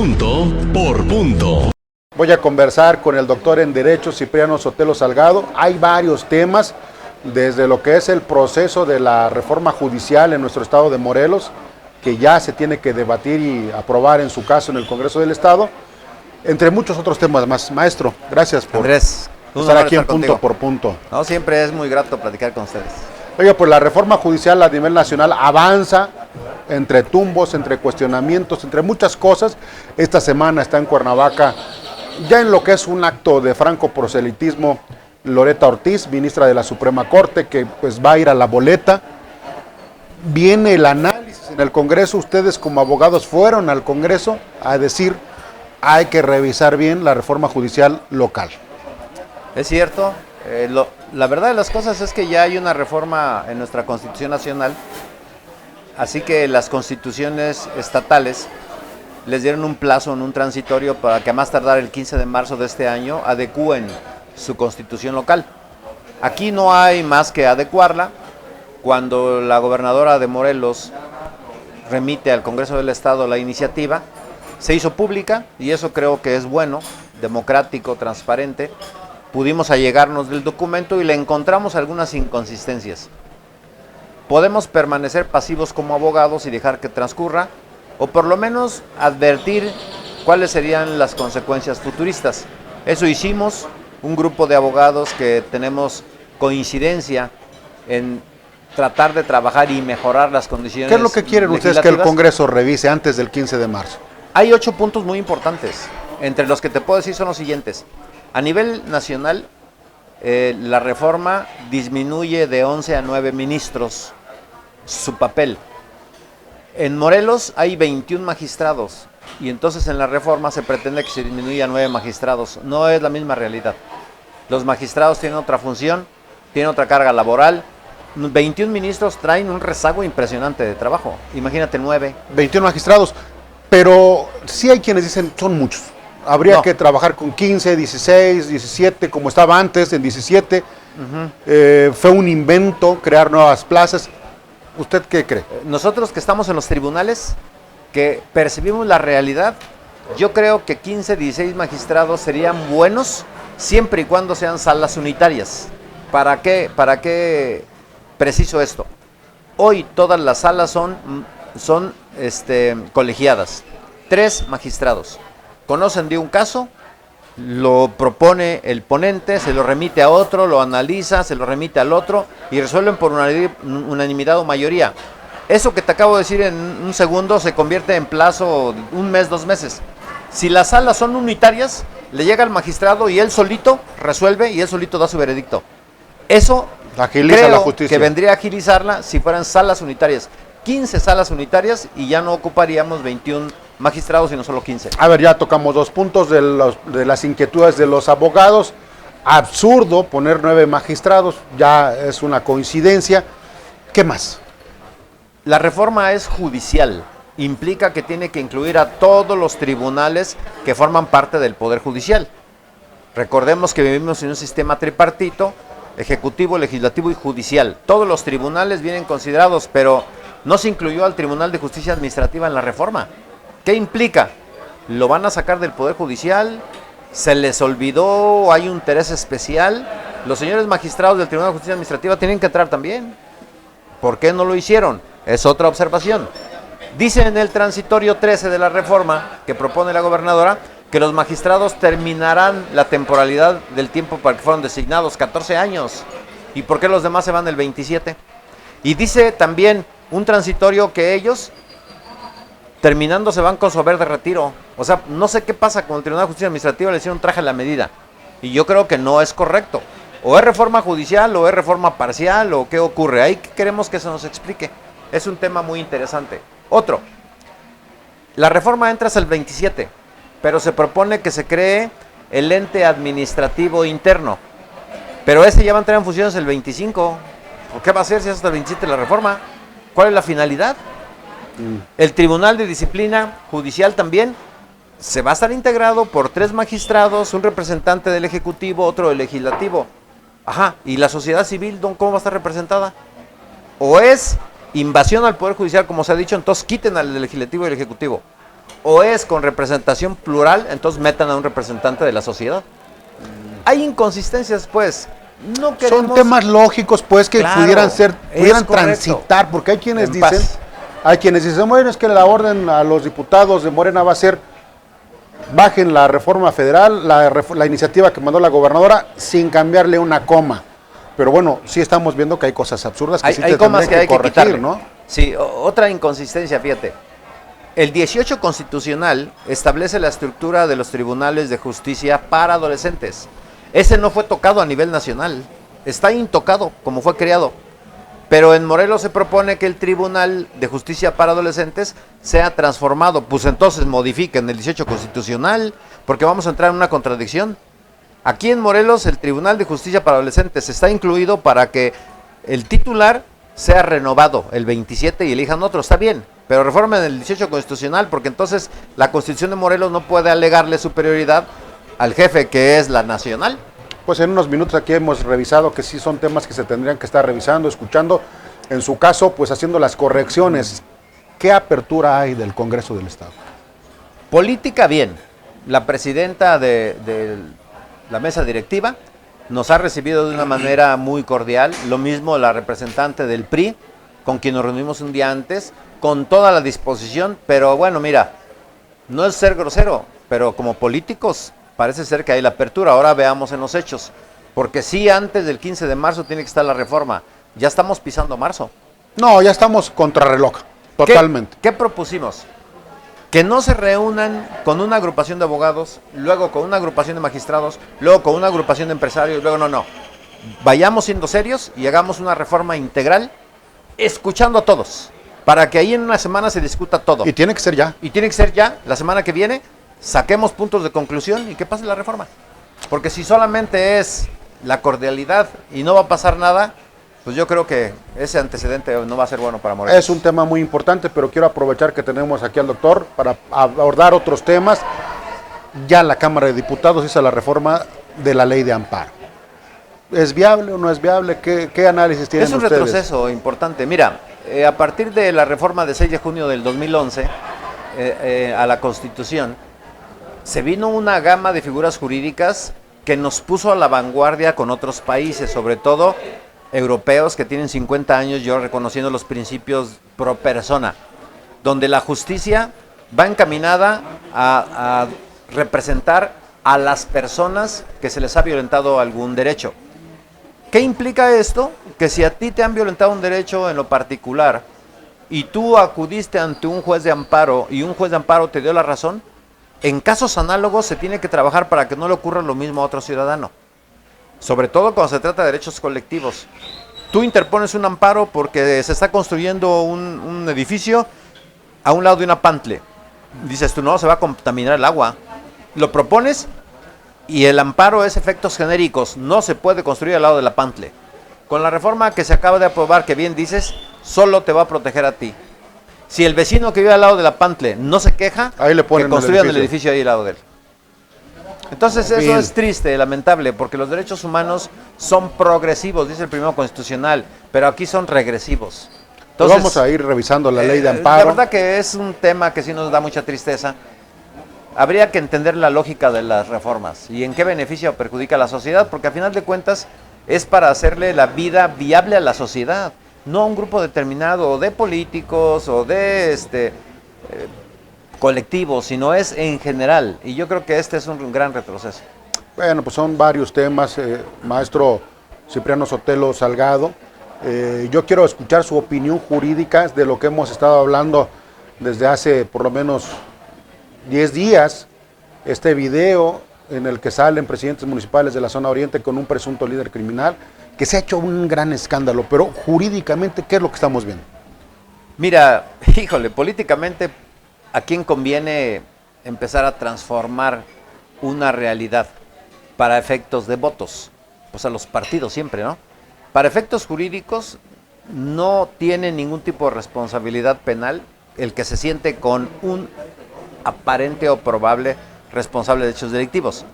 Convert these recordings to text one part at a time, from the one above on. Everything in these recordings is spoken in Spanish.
Punto por punto. Voy a conversar con el doctor en Derecho Cipriano Sotelo Salgado. Hay varios temas, desde lo que es el proceso de la reforma judicial en nuestro estado de Morelos, que ya se tiene que debatir y aprobar en su caso en el Congreso del Estado, entre muchos otros temas más. Maestro, gracias por Andrés, estar aquí en Punto por Punto. No, siempre es muy grato platicar con ustedes. Oiga, pues la reforma judicial a nivel nacional avanza entre tumbos, entre cuestionamientos, entre muchas cosas. Esta semana está en Cuernavaca, ya en lo que es un acto de franco proselitismo, Loretta Ortiz, ministra de la Suprema Corte, que pues va a ir a la boleta. Viene el análisis en el Congreso. Ustedes como abogados fueron al Congreso a decir, hay que revisar bien la reforma judicial local. Es cierto, la verdad de las cosas es que ya hay una reforma en nuestra Constitución Nacional, así que las constituciones estatales les dieron un plazo en un transitorio para que a más tardar el 15 de marzo de este año adecúen su constitución local. Aquí no hay más que adecuarla. Cuando la gobernadora de Morelos remite al Congreso del Estado la iniciativa, se hizo pública y eso creo que es bueno, democrático, transparente. Pudimos allegarnos del documento y le encontramos algunas inconsistencias. Podemos permanecer pasivos como abogados y dejar que transcurra, o por lo menos advertir cuáles serían las consecuencias futuristas. Eso hicimos, un grupo de abogados que tenemos coincidencia en tratar de trabajar y mejorar las condiciones. ¿Qué es lo que quieren ustedes que el Congreso revise antes del 15 de marzo? Hay 8 puntos muy importantes, entre los que te puedo decir son los siguientes. A nivel nacional, la reforma disminuye de 11 a 9 ministros su papel. En Morelos hay 21 magistrados y entonces en la reforma se pretende que se disminuya a 9 magistrados. No es la misma realidad. Los magistrados tienen otra función, tienen otra carga laboral. 21 ministros traen un rezago impresionante de trabajo. Imagínate 9. 21 magistrados, pero sí hay quienes dicen son muchos. Habría que trabajar con 15, 16, 17, como estaba antes, en 17. Fue un invento crear nuevas plazas. ¿Usted qué cree? Nosotros que estamos en los tribunales, que percibimos la realidad, yo creo que 15, 16 magistrados serían buenos siempre y cuando sean salas unitarias. ¿Para qué preciso esto? Hoy todas las salas son colegiadas. 3 magistrados. Conocen de un caso, lo propone el ponente, se lo remite a otro, lo analiza, se lo remite al otro y resuelven por unanimidad o mayoría. Eso que te acabo de decir en un segundo se convierte en plazo 1 mes, 2 meses. Si las salas son unitarias, le llega al magistrado y él solito resuelve y él solito da su veredicto. Eso agiliza creo la justicia, que vendría a agilizarla si fueran salas unitarias. 15 salas unitarias y ya no ocuparíamos 21 magistrados, sino solo 15. A ver, ya tocamos 2 puntos de las inquietudes de los abogados. Absurdo poner 9 magistrados, ya es una coincidencia. ¿Qué más? La reforma es judicial, implica que tiene que incluir a todos los tribunales que forman parte del Poder Judicial. Recordemos que vivimos en un sistema tripartito, ejecutivo, legislativo y judicial. Todos los tribunales vienen considerados, pero no se incluyó al Tribunal de Justicia Administrativa en la reforma. ¿Qué implica? ¿Lo van a sacar del Poder Judicial? ¿Se les olvidó? ¿Hay un interés especial? Los señores magistrados del Tribunal de Justicia Administrativa tienen que entrar también. ¿Por qué no lo hicieron? Es otra observación. Dice en el transitorio 13 de la reforma que propone la gobernadora que los magistrados terminarán la temporalidad del tiempo para que fueron designados, 14 años. ¿Y por qué los demás se van el 27? Y dice también un transitorio que ellos, terminando, se van con su haber de retiro. O sea, no sé qué pasa con el Tribunal de Justicia Administrativa, le hicieron traje a la medida. Y yo creo que no es correcto. O es reforma judicial, o es reforma parcial, o qué ocurre. Ahí queremos que se nos explique. Es un tema muy interesante. Otro, la reforma entra hasta el 27, pero se propone que se cree el ente administrativo interno. Pero ese ya va a entrar en funciones el 25. ¿Por qué va a ser si es hasta el 27 la reforma? ¿Cuál es la finalidad? El Tribunal de Disciplina Judicial también se va a estar integrado por 3 magistrados, un representante del Ejecutivo, otro del Legislativo. Ajá, ¿y la sociedad civil cómo va a estar representada? O es invasión al Poder Judicial, como se ha dicho, entonces quiten al Legislativo y al Ejecutivo. o es con representación plural, entonces metan a un representante de la sociedad. Hay inconsistencias, pues. No queremos... Son temas lógicos, pues, que Claro, pudieran es transitar, porque hay quienes En dicen, paz. bueno, es que la orden a los diputados de Morena va a ser, bajen la reforma federal, la iniciativa que mandó la gobernadora, sin cambiarle una coma. Pero bueno, sí estamos viendo que hay cosas absurdas que sí Hay te comas tendrían que hay que corregir, quitarle, ¿no? Sí, otra inconsistencia, fíjate. El 18 constitucional establece la estructura de los tribunales de justicia para adolescentes. Ese no fue tocado a nivel nacional. Está intocado, como fue creado. Pero en Morelos se propone que el Tribunal de Justicia para Adolescentes sea transformado. Pues entonces modifiquen el 18 constitucional, porque vamos a entrar en una contradicción. Aquí en Morelos el Tribunal de Justicia para Adolescentes está incluido para que el titular sea renovado el 27 y elijan otro. Está bien, pero reformen el 18 constitucional, porque entonces la Constitución de Morelos no puede alegarle superioridad al jefe, que es la nacional. Pues en unos minutos aquí hemos revisado que sí son temas que se tendrían que estar revisando, escuchando, en su caso, pues haciendo las correcciones. ¿Qué apertura hay del Congreso del Estado? Política, bien. La presidenta de la mesa directiva nos ha recibido de una manera muy cordial, lo mismo la representante del PRI, con quien nos reunimos un día antes, con toda la disposición, pero bueno, mira, no es ser grosero, pero como políticos parece ser que hay la apertura. Ahora veamos en los hechos, porque sí, antes del 15 de marzo tiene que estar la reforma. Ya estamos pisando marzo. No, ya estamos contrarreloj, totalmente. ¿Qué propusimos? Que no se reúnan con una agrupación de abogados, luego con una agrupación de magistrados, luego con una agrupación de empresarios, luego no. Vayamos siendo serios y hagamos una reforma integral, escuchando a todos, para que ahí en una semana se discuta todo. Y tiene que ser ya. Y tiene que ser ya, la semana que viene, saquemos puntos de conclusión y que pase la reforma. Porque si solamente es la cordialidad y no va a pasar nada, pues yo creo que ese antecedente no va a ser bueno para Morelos. Es un tema muy importante, pero quiero aprovechar que tenemos aquí al doctor para abordar otros temas. Ya la Cámara de Diputados hizo la reforma de la ley de amparo. ¿Es viable o no es viable? ¿Qué análisis tienen ustedes? Es un retroceso importante. Mira, a partir de la reforma de 6 de junio del 2011 a la Constitución, se vino una gama de figuras jurídicas que nos puso a la vanguardia con otros países, sobre todo europeos que tienen 50 años, yo reconociendo los principios pro persona, donde la justicia va encaminada a representar a las personas que se les ha violentado algún derecho. ¿Qué implica esto? Que si a ti te han violentado un derecho en lo particular y tú acudiste ante un juez de amparo y un juez de amparo te dio la razón, en casos análogos se tiene que trabajar para que no le ocurra lo mismo a otro ciudadano. Sobre todo cuando se trata de derechos colectivos. Tú interpones un amparo porque se está construyendo un edificio a un lado de una pantle. Dices tú, no, se va a contaminar el agua. Lo propones y el amparo es efectos genéricos. No se puede construir al lado de la pantle. Con la reforma que se acaba de aprobar, que bien dices, solo te va a proteger a ti. Si el vecino que vive al lado de la pantle no se queja, ahí le ponen que construyan el edificio ahí al lado de él. Entonces eso Bien. es triste, lamentable, porque los derechos humanos son progresivos, dice el primero constitucional, pero aquí son regresivos. Entonces, vamos a ir revisando la ley de amparo. La verdad que es un tema que sí nos da mucha tristeza. Habría que entender la lógica de las reformas y en qué beneficia o perjudica a la sociedad, porque a final de cuentas es para hacerle la vida viable a la sociedad, no a un grupo determinado de políticos o de colectivos, sino es en general. Y yo creo que este es un gran retroceso. Bueno, pues son varios temas, maestro Cipriano Sotelo Salgado. Yo quiero escuchar su opinión jurídica de lo que hemos estado hablando desde hace por lo menos 10 días. Este video en el que salen presidentes municipales de la zona oriente con un presunto líder criminal, que se ha hecho un gran escándalo, pero jurídicamente, ¿qué es lo que estamos viendo? Mira, híjole, políticamente, ¿a quién conviene empezar a transformar una realidad para efectos de votos? Pues a los partidos siempre, ¿no? Para efectos jurídicos no tiene ningún tipo de responsabilidad penal el que se siente con un aparente o probable responsable de hechos delictivos.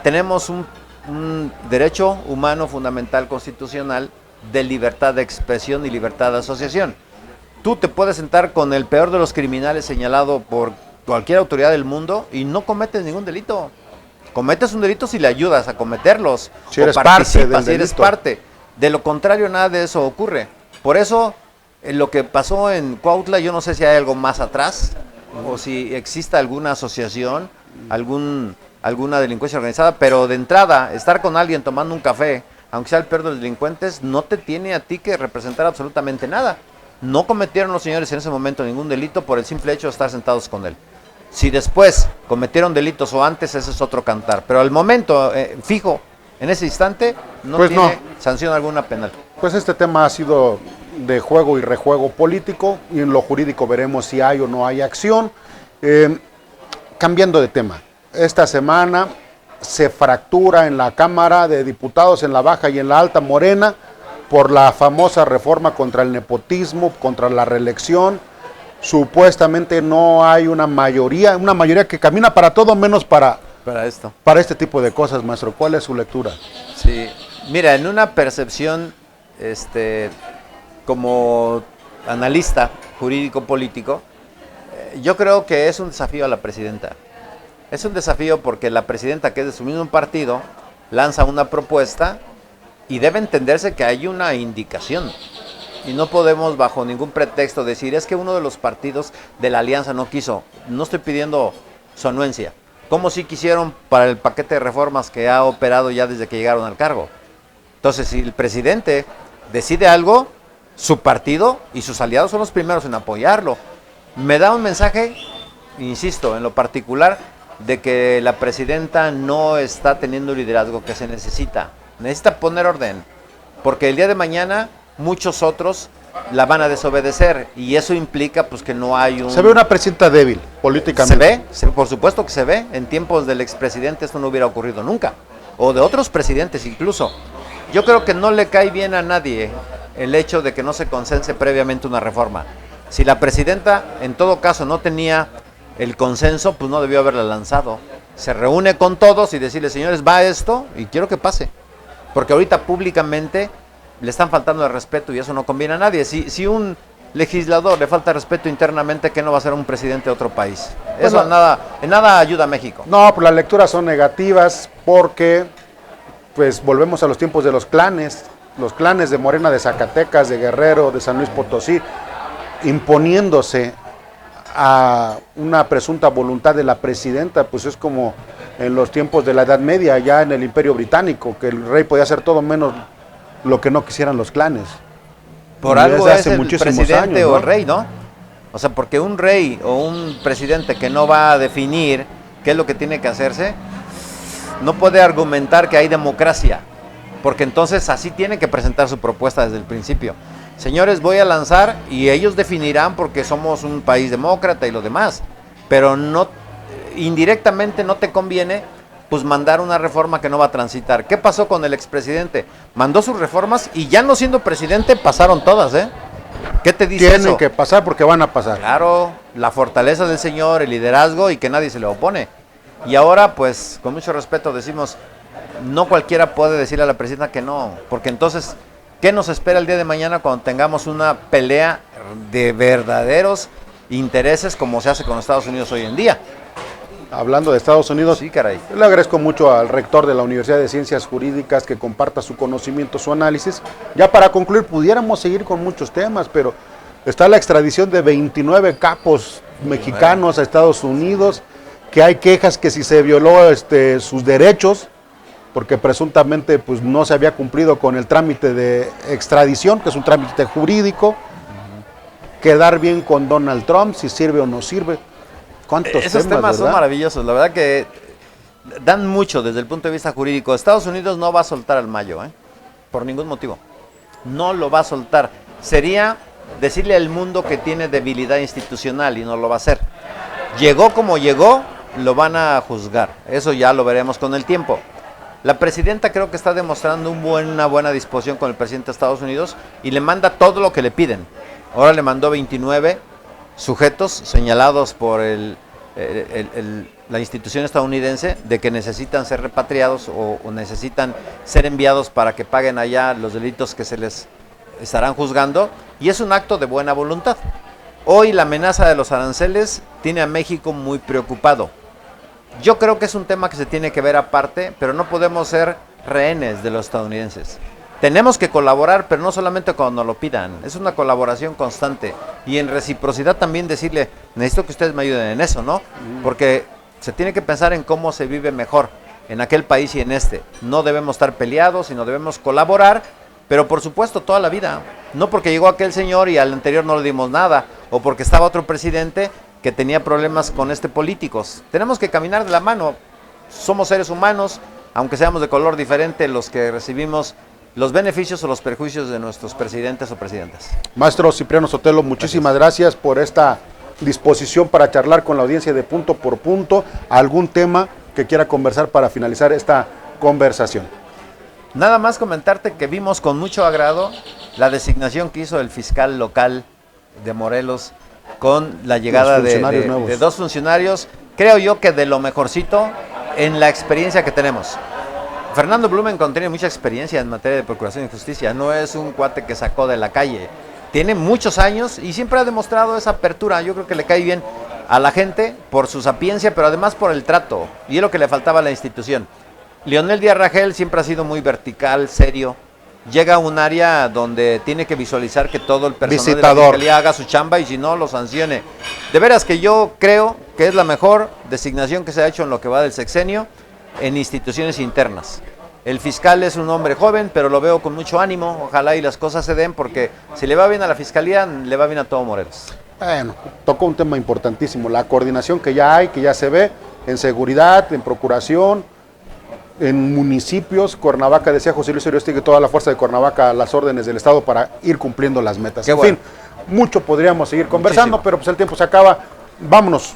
Tenemos un derecho humano fundamental constitucional de libertad de expresión y libertad de asociación. Tú te puedes sentar con el peor de los criminales señalado por cualquier autoridad del mundo y no cometes ningún delito. Cometes un delito si le ayudas a cometerlos. Si o eres participas, parte del si eres delito. parte. De lo contrario, nada de eso ocurre. Por eso, lo que pasó en Cuautla, yo no sé si hay algo más atrás o si exista alguna asociación, alguna delincuencia organizada, pero de entrada, estar con alguien tomando un café, aunque sea el peor de los delincuentes, no te tiene a ti que representar absolutamente nada. No cometieron los señores en ese momento ningún delito por el simple hecho de estar sentados con él. Si después cometieron delitos o antes, ese es otro cantar. Pero al momento, fijo, en ese instante, no Pues tiene no. sanción alguna penal. Pues este tema ha sido de juego y rejuego político, y en lo jurídico veremos si hay o no hay acción. Cambiando de tema, esta semana se fractura en la Cámara de Diputados, en la Baja y en la Alta Morena, por la famosa reforma contra el nepotismo, contra la reelección. Supuestamente no hay una mayoría que camina para todo menos para esto. para este tipo de cosas, maestro. ¿Cuál es su lectura? Sí, mira, en una percepción, como analista jurídico-político, yo creo que es un desafío a la presidenta. Es un desafío porque la presidenta, que es de su mismo partido, lanza una propuesta y debe entenderse que hay una indicación. Y no podemos bajo ningún pretexto decir, es que uno de los partidos de la alianza no quiso. No estoy pidiendo su anuencia. Como si quisieron para el paquete de reformas que ha operado ya desde que llegaron al cargo. Entonces, si el presidente decide algo, su partido y sus aliados son los primeros en apoyarlo. Me da un mensaje, insisto, en lo particular, de que la presidenta no está teniendo el liderazgo que se necesita. Necesita poner orden, porque el día de mañana muchos otros la van a desobedecer y eso implica pues que no hay un... Se ve una presidenta débil políticamente. Por supuesto que se ve. En tiempos del expresidente esto no hubiera ocurrido nunca, o de otros presidentes incluso. Yo creo que no le cae bien a nadie el hecho de que no se consense previamente una reforma. Si la presidenta en todo caso no tenía el consenso, pues no debió haberla lanzado. Se reúne con todos y decirle, señores, va esto y quiero que pase, porque ahorita públicamente le están faltando el respeto y eso no conviene a nadie. Si un legislador le falta respeto internamente, ¿qué no va a ser un presidente de otro país? Eso en nada ayuda a México. No, pues las lecturas son negativas porque pues volvemos a los tiempos de los clanes de Morena, de Zacatecas, de Guerrero, de San Luis Potosí, imponiéndose a una presunta voluntad de la presidenta. Pues es como en los tiempos de la Edad Media, ya en el Imperio Británico, que el rey podía hacer todo menos lo que no quisieran los clanes. Por Y algo desde es hace el muchísimos presidente años, o ¿no? el rey, ¿no? O sea, porque un rey o un presidente que no va a definir qué es lo que tiene que hacerse, no puede argumentar que hay democracia, porque entonces así tiene que presentar su propuesta desde el principio. Señores, voy a lanzar y ellos definirán porque somos un país demócrata y lo demás, pero no, indirectamente no te conviene pues mandar una reforma que no va a transitar. ¿Qué pasó con el expresidente? Mandó sus reformas y ya no siendo presidente pasaron todas, ¿eh? ¿Qué te dice eso? Tienen que pasar porque van a pasar. Claro, la fortaleza del señor, el liderazgo y que nadie se le opone. Y ahora, pues, con mucho respeto decimos, no cualquiera puede decirle a la presidenta que no, porque entonces, ¿qué nos espera el día de mañana cuando tengamos una pelea de verdaderos intereses como se hace con Estados Unidos hoy en día? Hablando de Estados Unidos, Sí, caray. le agradezco mucho al rector de la Universidad de Ciencias Jurídicas que comparta su conocimiento, su análisis. Ya para concluir, pudiéramos seguir con muchos temas, pero está la extradición de 29 capos mexicanos a Estados Unidos, que hay quejas que si se violó sus derechos, porque presuntamente pues, no se había cumplido con el trámite de extradición, que es un trámite jurídico, quedar bien con Donald Trump, si sirve o no sirve. ¿Cuántos Esos temas son verdad? maravillosos, la verdad que dan mucho desde el punto de vista jurídico. Estados Unidos no va a soltar al Mayo, por ningún motivo. No lo va a soltar. Sería decirle al mundo que tiene debilidad institucional y no lo va a hacer. Llegó como llegó, lo van a juzgar. Eso ya lo veremos con el tiempo. La presidenta creo que está demostrando una buena disposición con el presidente de Estados Unidos y le manda todo lo que le piden. Ahora le mandó 29 sujetos señalados por la institución estadounidense de que necesitan ser repatriados o necesitan ser enviados para que paguen allá los delitos que se les estarán juzgando, y es un acto de buena voluntad. Hoy la amenaza de los aranceles tiene a México muy preocupado. Yo creo que es un tema que se tiene que ver aparte, pero no podemos ser rehenes de los estadounidenses. Tenemos que colaborar, pero no solamente cuando nos lo pidan, es una colaboración constante y en reciprocidad también decirle, necesito que ustedes me ayuden en eso, ¿no? Porque se tiene que pensar en cómo se vive mejor en aquel país y en este. No debemos estar peleados, sino debemos colaborar, pero por supuesto toda la vida. No porque llegó aquel señor y al anterior no le dimos nada, o porque estaba otro presidente que tenía problemas con políticos. Tenemos que caminar de la mano. Somos seres humanos, aunque seamos de color diferente, los que recibimos los beneficios o los perjuicios de nuestros presidentes o presidentas. Maestro Cipriano Sotelo, muchísimas gracias por esta disposición para charlar con la audiencia de Punto por Punto. ¿Algún tema que quiera conversar para finalizar esta conversación? Nada más comentarte que vimos con mucho agrado la designación que hizo el fiscal local de Morelos con la llegada de dos funcionarios, creo yo que de lo mejorcito en la experiencia que tenemos. Fernando Blumenthal tiene mucha experiencia en materia de procuración y justicia, no es un cuate que sacó de la calle, tiene muchos años y siempre ha demostrado esa apertura. Yo creo que le cae bien a la gente por su sapiencia, pero además por el trato, y es lo que le faltaba a la institución. Leonel Díaz Ragel siempre ha sido muy vertical, serio, llega a un área donde tiene que visualizar que todo el personal de la fiscalía haga su chamba y si no, lo sancione. De veras que yo creo que es la mejor designación que se ha hecho en lo que va del sexenio en instituciones internas. El fiscal es un hombre joven, pero lo veo con mucho ánimo, ojalá y las cosas se den, porque si le va bien a la fiscalía, le va bien a todo Morelos. Bueno, tocó un tema importantísimo, la coordinación que ya hay, que ya se ve, en seguridad, en procuración, en municipios. Cuernavaca, decía José Luis Uriostegui, toda la fuerza de Cuernavaca a las órdenes del Estado para ir cumpliendo las metas. En fin, mucho podríamos seguir conversando, pero pues el tiempo se acaba. Vámonos.